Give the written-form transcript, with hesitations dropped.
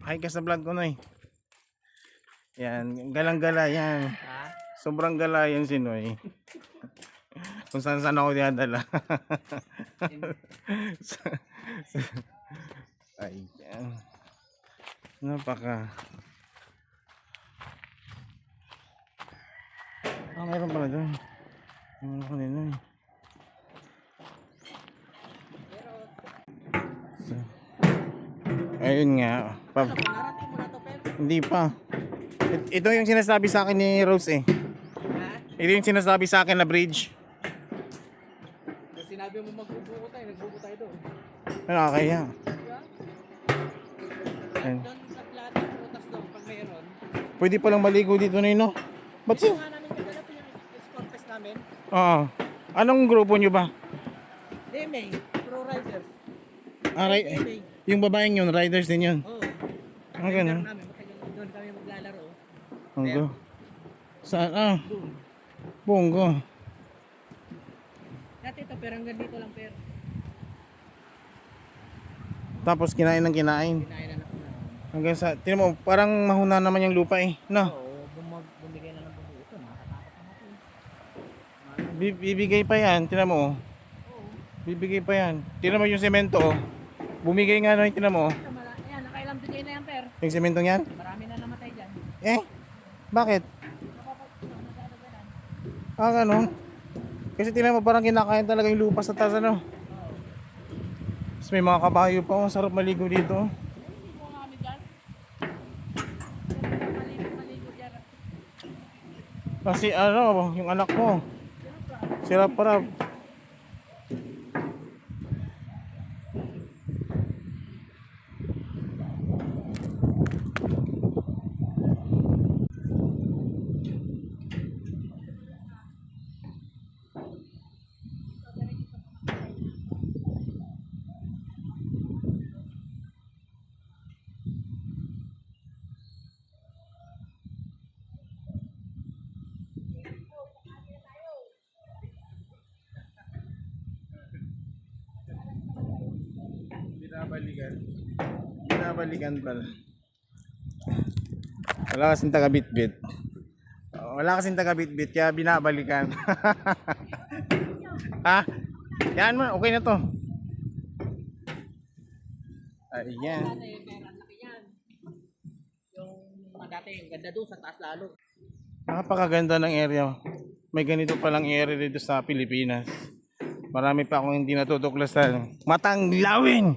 Hi ka sa vlog ko Noy. Yan, galang-gala yan. Sobrang gala yan si Noy. Kung saan ako dinadala. Ay, yan. Napaka. Mayroon pala doon. Ano ko nila eh. So, ayun nga. Hindi pa. Ito yung sinasabi sa akin ni Rose eh. Ito yung sinasabi sa akin na bridge. Sinabi mo magbubuko tayo, nagbubuko tayo doon. Ano kaya? Doon sa plata, putas doon pag mayroon. Pwede palang maligo dito na yun, no? Ba't siya? Nga namin kagala po yung escort fest namin. Oo. Anong grupo nyo ba? DMA, Pro Riders. Yung babaeng yun, riders din yun. Oo. Ang gano'n. Doon kami maglalaro. Bonggo. Saan? Doon. Bonggo. Dati ito, pero hanggang dito lang pero. Tapos kinain ng kinain. Kinainan ako na. Hanggang sa, tinan mo, parang mahuna naman yung lupa eh. No? Oo, bumigay na ng bubuo. Ito, nakakatakot na natin. Bibigay pa yan, tinan mo. Bibigay pa yan. Tinan mo yung semento oh. Bumigay nga na, tinan mo. Ayan, nakailang bigay na yan per. Yung sementong yan? Marami na namatay dyan. Eh? Bakit? Ganun. Kasi tinan mo parang kinakain talaga yung lupa sa taas ano. Tapos may mga kabayo pa oh. Sarap maligo dito. Hindi mo kami dyan. Maligo dyan. Kasi ano, yung anak mo. Sirap parap. Binabalikan pala. Wala kasing taga-bitbit. Wala kasing taga-bitbit kaya binabalikan. Ha? Yan mo, okay na to. Ayan. Yung dati, yung ganda doon sa taas lalo. Napakaganda ng area. May ganito palang area dito sa Pilipinas. Marami pa akong hindi natutuklasan. Matanglawin!